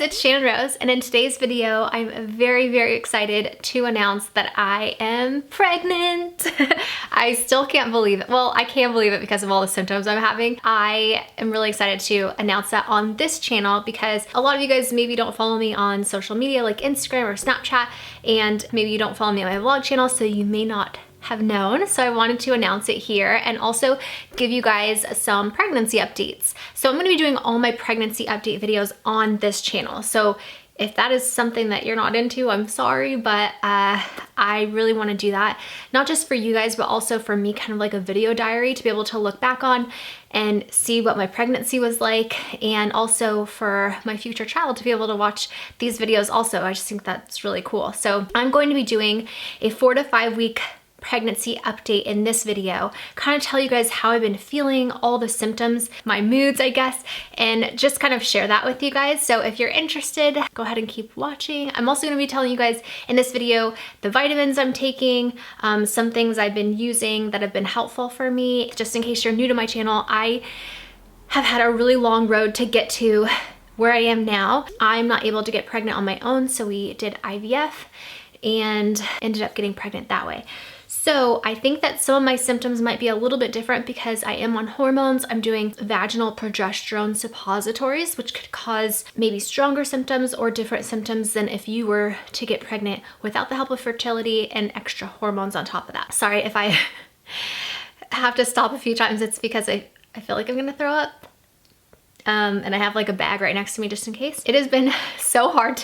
it's Channon Rose, and in today's video, I'm very, very excited to announce that I am pregnant. I still can't believe it. Well, I can believe it because of all the symptoms I'm having. I am really excited to announce that on this channel because a lot of you guys maybe don't follow me on social media like Instagram or Snapchat, and maybe you don't follow me on my vlog channel, so you may not have known. So I wanted to announce it here and also give you guys some pregnancy updates. So I'm gonna be doing all my pregnancy update videos on this channel. So if that is something that you're not into, I'm sorry, but I really wanna do that. Not just for you guys, but also for me, kind of like a video diary to be able to look back on and see what my pregnancy was like, and also for my future child to be able to watch these videos also. I just think that's really cool. So I'm going to be doing a 4 to 5 week pregnancy update in this video, kind of tell you guys how I've been feeling, all the symptoms, my moods, I guess, and just kind of share that with you guys. So if you're interested, go ahead and keep watching. I'm also going to be telling you guys in this video the vitamins I'm taking, some things I've been using that have been helpful for me. Just in case you're new to my channel, I have had a really long road to get to where I am now. I'm not able to get pregnant on my own, so we did IVF and ended up getting pregnant that way. So I think that some of my symptoms might be a little bit different because I am on hormones. I'm doing vaginal progesterone suppositories, which could cause maybe stronger symptoms or different symptoms than if you were to get pregnant without the help of fertility and extra hormones on top of that. Sorry if I have to stop a few times. It's because I feel like I'm gonna throw up. And I have like a bag right next to me just in case. It has been so hard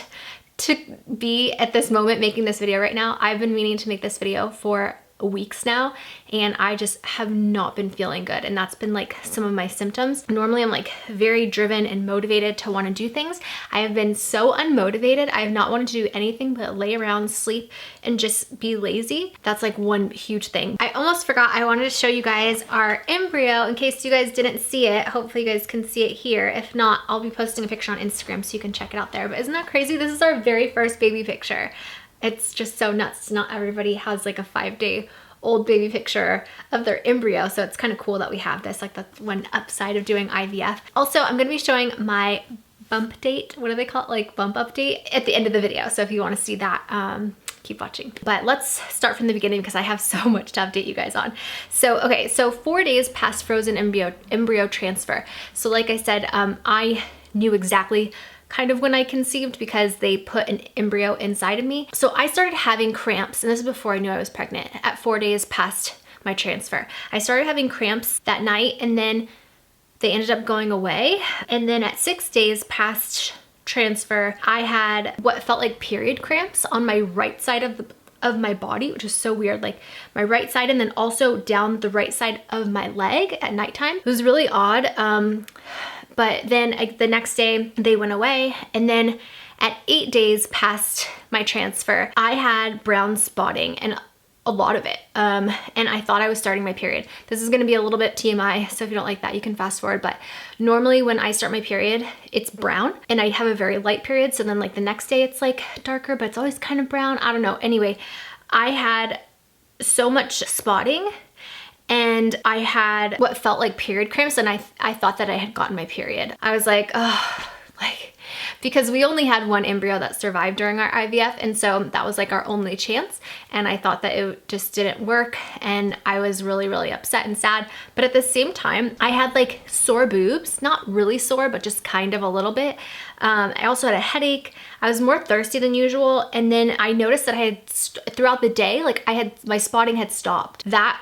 to be at this moment making this video right now. I've been meaning to make this video for weeks now, and I just have not been feeling good, and that's been like some of my symptoms. Normally I'm like very driven and motivated to want to do things. I have been so unmotivated. I have not wanted to do anything but lay around, sleep, and just be lazy. That's like one huge thing. I almost forgot, I wanted to show you guys our embryo in case you guys didn't see it. Hopefully you guys can see it here. If not, I'll be posting a picture on Instagram so you can check it out there. But isn't that crazy? This is our very first baby picture. It's just so nuts. Not everybody has like a 5-day-old baby picture of their embryo, so it's kind of cool that we have this. Like, that's one upside of doing IVF. Also, I'm gonna be showing my bump date, what do they call it, like bump update, at the end of the video. So if you want to see that, keep watching. But let's start from the beginning because I have so much to update you guys on. So okay, so 4 days past frozen embryo transfer. So like I said, I knew exactly kind of when I conceived because they put an embryo inside of me. So I started having cramps, and this is before I knew I was pregnant, at 4 days past my transfer. I started having cramps that night, and then they ended up going away. And then at 6 days past transfer, I had what felt like period cramps on my right side of my body, which is so weird, like my right side, and then also down the right side of my leg at nighttime. It was really odd. But then the next day they went away, and then at 8 days past my transfer, I had brown spotting, and a lot of it. And I thought I was starting my period. This is gonna be a little bit TMI, so if you don't like that, you can fast forward. But normally when I start my period, it's brown, and I have a very light period. So then like the next day it's like darker, but it's always kind of brown. I don't know. Anyway, I had so much spotting, and I had what felt like period cramps, and I thought that I had gotten my period. I was like, oh, like, because we only had one embryo that survived during our IVF, and so that was like our only chance, and I thought that it just didn't work, and I was really, really upset and sad. But at the same time, I had like sore boobs, not really sore, but just kind of a little bit. I also had a headache. I was more thirsty than usual, and then I noticed that I had, throughout the day, like my spotting had stopped. That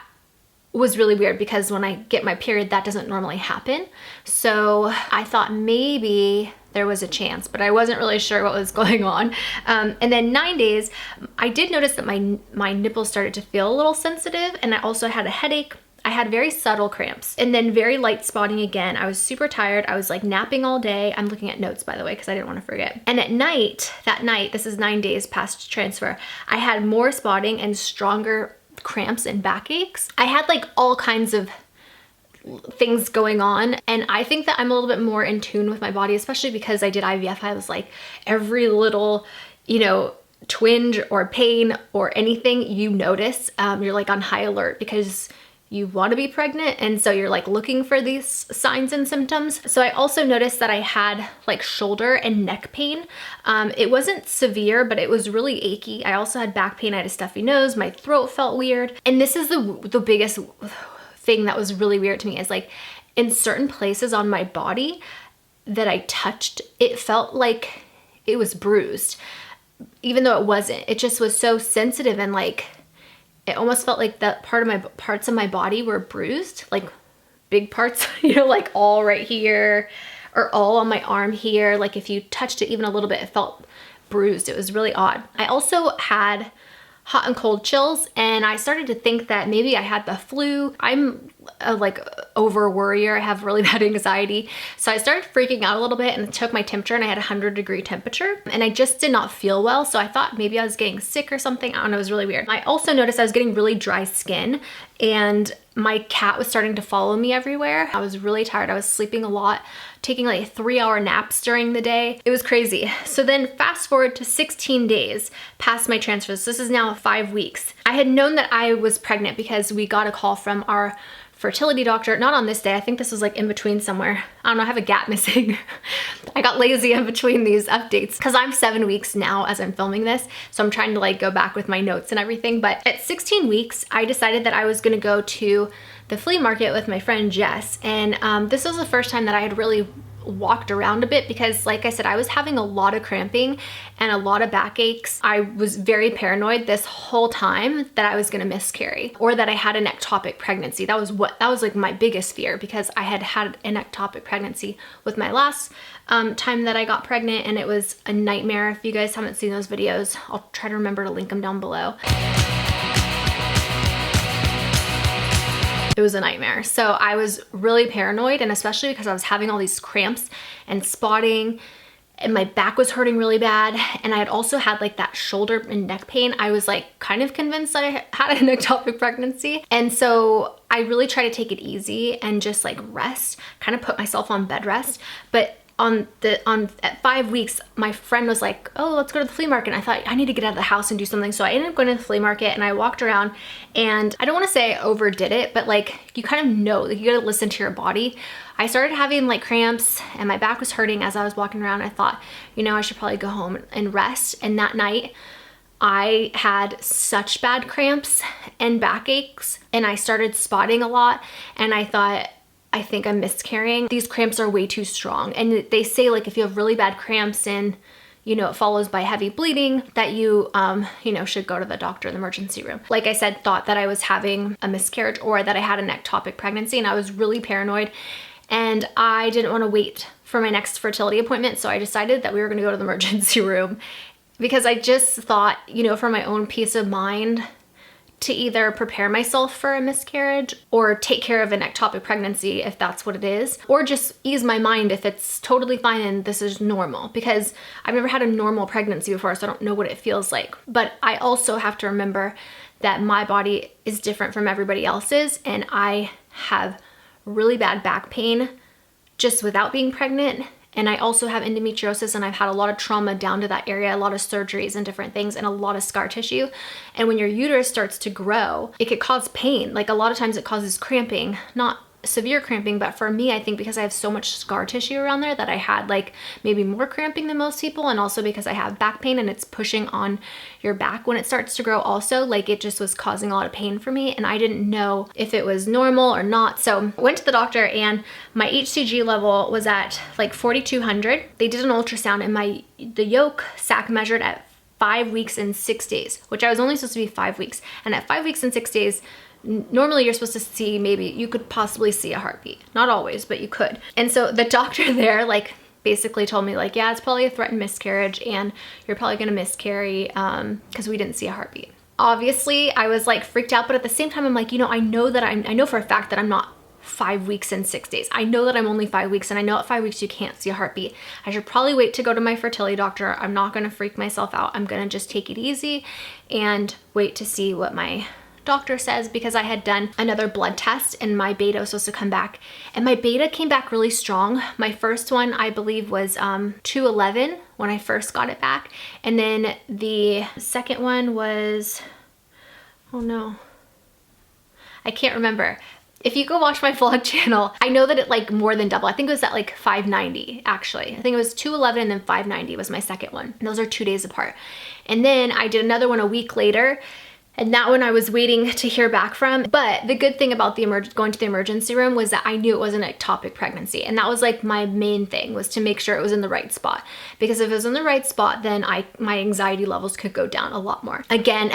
was really weird because when I get my period, that doesn't normally happen. So I thought maybe there was a chance, but I wasn't really sure what was going on. And then 9 days, I did notice that my nipples started to feel a little sensitive, and I also had a headache. I had very subtle cramps, and then very light spotting again. I was super tired. I was like napping all day. I'm looking at notes, by the way, because I didn't want to forget. And at night, that night, this is 9 days past transfer, I had more spotting and stronger cramps and backaches. I had like all kinds of things going on, and I think that I'm a little bit more in tune with my body, especially because I did IVF. I was like, every little, you know, twinge or pain or anything you notice, you're like on high alert because you want to be pregnant, and so you're like looking for these signs and symptoms. So I also noticed that I had like shoulder and neck pain. It wasn't severe, but it was really achy. I also had back pain. I had a stuffy nose. My throat felt weird. And this is the biggest thing that was really weird to me, is like in certain places on my body that I touched, it felt like it was bruised, even though it wasn't. It just was so sensitive, and like it almost felt like that parts of my body were bruised, like big parts, you know, like all right here or all on my arm here. Like if you touched it even a little bit, it felt bruised. It was really odd. I also had hot and cold chills, and I started to think that maybe I had the flu. I'm a like over worrier. I have really bad anxiety. So I started freaking out a little bit and took my temperature, and I had 100-degree temperature, and I just did not feel well. So I thought maybe I was getting sick or something. I don't know, it was really weird. I also noticed I was getting really dry skin, and my cat was starting to follow me everywhere. I was really tired. I was sleeping a lot, taking like 3-hour naps during the day. It was crazy. So then fast forward to 16 days past my transfer. So this is now 5 weeks. I had known that I was pregnant because we got a call from our fertility doctor, not on this day. I think this was like in between somewhere. I don't know, I have a gap missing. I got lazy in between these updates because I'm 7 weeks now as I'm filming this. So I'm trying to like go back with my notes and everything. But at 16 weeks, I decided that I was gonna go to the flea market with my friend Jess. And this was the first time that I had really walked around a bit, because like I said, I was having a lot of cramping and a lot of backaches. I was very paranoid this whole time that I was gonna miscarry, or that I had an ectopic pregnancy. That was like my biggest fear, because I had had an ectopic pregnancy with my last time that I got pregnant, and it was a nightmare. If you guys haven't seen those videos, I'll try to remember to link them down below. It was a nightmare. So I was really paranoid, and especially because I was having all these cramps and spotting, and my back was hurting really bad. And I had also had like that shoulder and neck pain. I was like kind of convinced that I had an ectopic pregnancy. And so I really tried to take it easy and just like rest, kind of put myself on bed rest. But at 5 weeks, my friend was like, oh, let's go to the flea market. And I thought, I need to get out of the house and do something. So I ended up going to the flea market, and I walked around, and I don't want to say I overdid it, but like you kind of know, like you got to listen to your body. I started having like cramps, and my back was hurting as I was walking around. I thought, you know, I should probably go home and rest. And that night I had such bad cramps and backaches, and I started spotting a lot, and I thought, I think I'm miscarrying. These cramps are way too strong. And they say like if you have really bad cramps and, you know, it follows by heavy bleeding, that you, you know, should go to the doctor in the emergency room. Like I said, thought that I was having a miscarriage or that I had an ectopic pregnancy, and I was really paranoid, and I didn't want to wait for my next fertility appointment. So I decided that we were going to go to the emergency room, because I just thought, you know, for my own peace of mind, to either prepare myself for a miscarriage or take care of an ectopic pregnancy if that's what it is, or just ease my mind if it's totally fine and this is normal, because I've never had a normal pregnancy before, so I don't know what it feels like. But I also have to remember that my body is different from everybody else's, and I have really bad back pain just without being pregnant. And I also have endometriosis, and I've had a lot of trauma down to that area, a lot of surgeries and different things, and a lot of scar tissue. And when your uterus starts to grow, it could cause pain. Like a lot of times it causes cramping, not severe cramping, but for me, I think because I have so much scar tissue around there that I had like maybe more cramping than most people, and also because I have back pain and it's pushing on your back when it starts to grow also, like it just was causing a lot of pain for me, and I didn't know if it was normal or not. So I went to the doctor, and my HCG level was at like 4,200. They did an ultrasound, and the yolk sac measured at 5 weeks and 6 days, which I was only supposed to be 5 weeks. And at 5 weeks and 6 days, normally you're supposed to see, maybe you could possibly see a heartbeat. Not always, but you could. And so the doctor there like basically told me like, yeah, it's probably a threatened miscarriage, and you're probably gonna miscarry because we didn't see a heartbeat. Obviously I was like freaked out, but at the same time I'm like, you know, I know for a fact that I'm not 5 weeks and 6 days. I know that I'm only 5 weeks, and I know at 5 weeks you can't see a heartbeat. I should probably wait to go to my fertility doctor. I'm not gonna freak myself out. I'm gonna just take it easy and wait to see what my doctor says, because I had done another blood test and my beta was supposed to come back, and my beta came back really strong. My first one I believe was 211 when I first got it back, and then the second one was, oh no, I can't remember. If you go watch my vlog channel, I know that it like more than doubled. I think it was at like 590 actually. I think it was 211 and then 590 was my second one. And those are 2 days apart. And then I did another one a week later, and that one I was waiting to hear back from. But the good thing about going to the emergency room was that I knew it wasn't an ectopic pregnancy. And that was like my main thing, was to make sure it was in the right spot. Because if it was in the right spot, then my anxiety levels could go down a lot more. Again,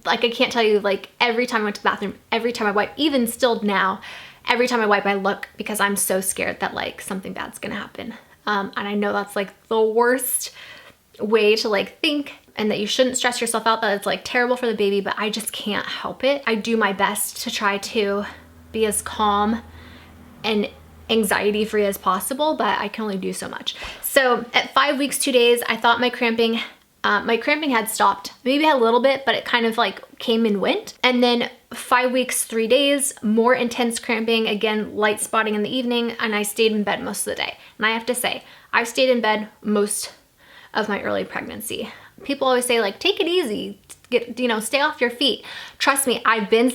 like I can't tell you, like every time I went to the bathroom, every time I wipe, even still now, every time I wipe, I look, because I'm so scared that like something bad's gonna happen. And I know that's like the worst way to like think, and that you shouldn't stress yourself out, that it's like terrible for the baby, but I just can't help it. I do my best to try to be as calm and anxiety free as possible, but I can only do so much. So at 5 weeks, 2 days, I thought my cramping had stopped. Maybe a little bit, but it kind of like came and went. And then 5 weeks, 3 days, more intense cramping, again, light spotting in the evening, and I stayed in bed most of the day. And I have to say, I've stayed in bed most of my early pregnancy. People always say like, take it easy, stay off your feet. Trust me, I've been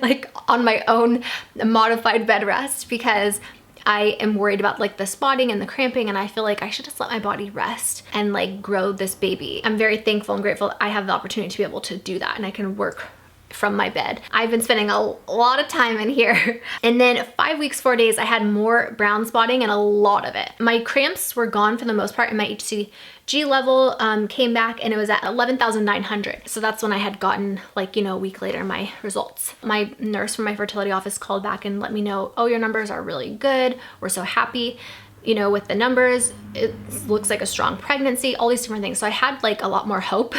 like on my own modified bed rest, because I am worried about like the spotting and the cramping, and I feel like I should just let my body rest and like grow this baby. I'm very thankful and grateful that I have the opportunity to be able to do that, and I can work from my bed. I've been spending a lot of time in here. And then 5 weeks, 4 days, I had more brown spotting, and a lot of it. My cramps were gone for the most part, and my HCG level came back, and it was at 11,900. So that's when I had gotten like, a week later, my results. My nurse from my fertility office called back and let me know, oh, your numbers are really good. We're so happy. With the numbers, it looks like a strong pregnancy, all these different things. So I had like a lot more hope.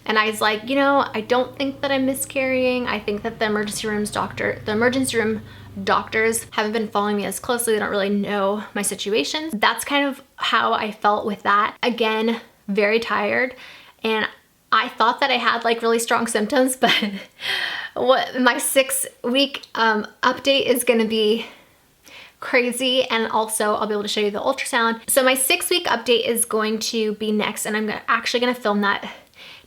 And I was like, I don't think that I'm miscarrying. I think that the emergency room doctors haven't been following me as closely. They don't really know my situation. That's kind of how I felt with that. Again, very tired. And I thought that I had like really strong symptoms, but what my 6 week update is gonna be crazy. And also I'll be able to show you the ultrasound. So my 6 week update is going to be next, and I'm actually gonna film that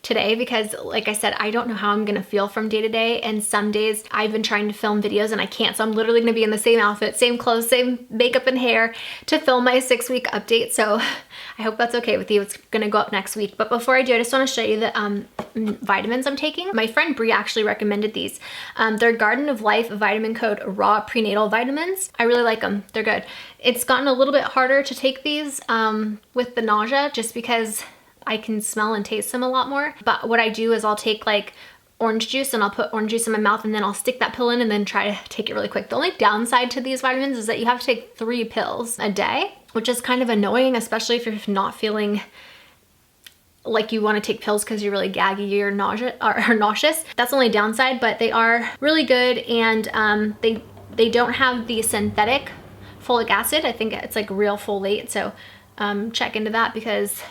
today, because like I said, I don't know how I'm gonna feel from day to day, and some days I've been trying to film videos and I can't, so I'm literally gonna be in the same outfit, same clothes, same makeup and hair to film my 6 week update. So I hope that's okay with you. It's gonna go up next week. But before I do, I just wanna show you the vitamins I'm taking. My friend Brie actually recommended these. They're Garden of Life vitamin code raw prenatal vitamins. I really like them, they're good. It's gotten a little bit harder to take these with the nausea, just because I can smell and taste them a lot more. But what I do is I'll take like orange juice, and I'll put orange juice in my mouth, and then I'll stick that pill in and then try to take it really quick. The only downside to these vitamins is that you have to take 3 pills a day, which is kind of annoying, especially if you're not feeling like you want to take pills because you're really gaggy or nauseous. That's the only downside, but they are really good, and they don't have the synthetic folic acid. I think it's like real folate, so check into that, because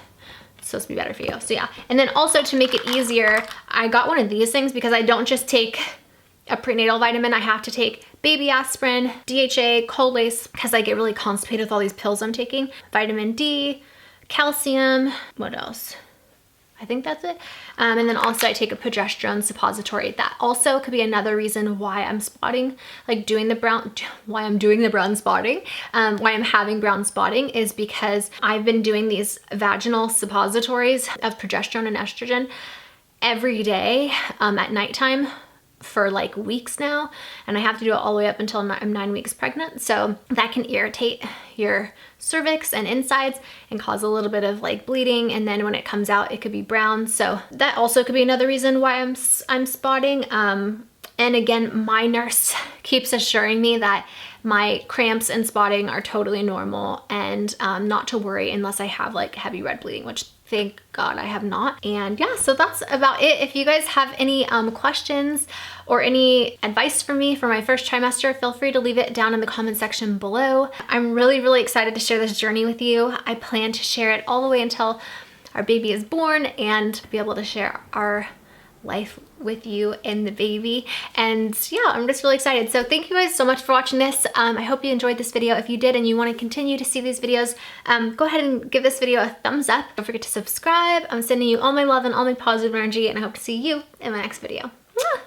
it's supposed to be better for you. So yeah. And then also, to make it easier, I got one of these things, because I don't just take a prenatal vitamin. I have to take baby aspirin, DHA, Colace, because I get really constipated with all these pills I'm taking. Vitamin D, calcium, what else? I think that's it. And then also I take a progesterone suppository. That also could be another reason why I'm spotting, like why I'm doing the brown spotting, why I'm having brown spotting, is because I've been doing these vaginal suppositories of progesterone and estrogen every day at nighttime for like weeks now, and I have to do it all the way up until I'm 9 weeks pregnant. So that can irritate your cervix and insides and cause a little bit of like bleeding, and then when it comes out, it could be brown. So that also could be another reason why I'm spotting. And again, my nurse keeps assuring me that my cramps and spotting are totally normal, and not to worry unless I have like heavy red bleeding, which thank God I have not. And yeah, so that's about it. If you guys have any questions or any advice for me for my first trimester, feel free to leave it down in the comment section below. I'm really, really excited to share this journey with you. I plan to share it all the way until our baby is born, and be able to share our life with you and the baby. And yeah, I'm just really excited. So thank you guys so much for watching this. I hope you enjoyed this video. If you did and you want to continue to see these videos, go ahead and give this video a thumbs up. Don't forget to subscribe. I'm sending you all my love and all my positive energy, and I hope to see you in my next video. Mwah!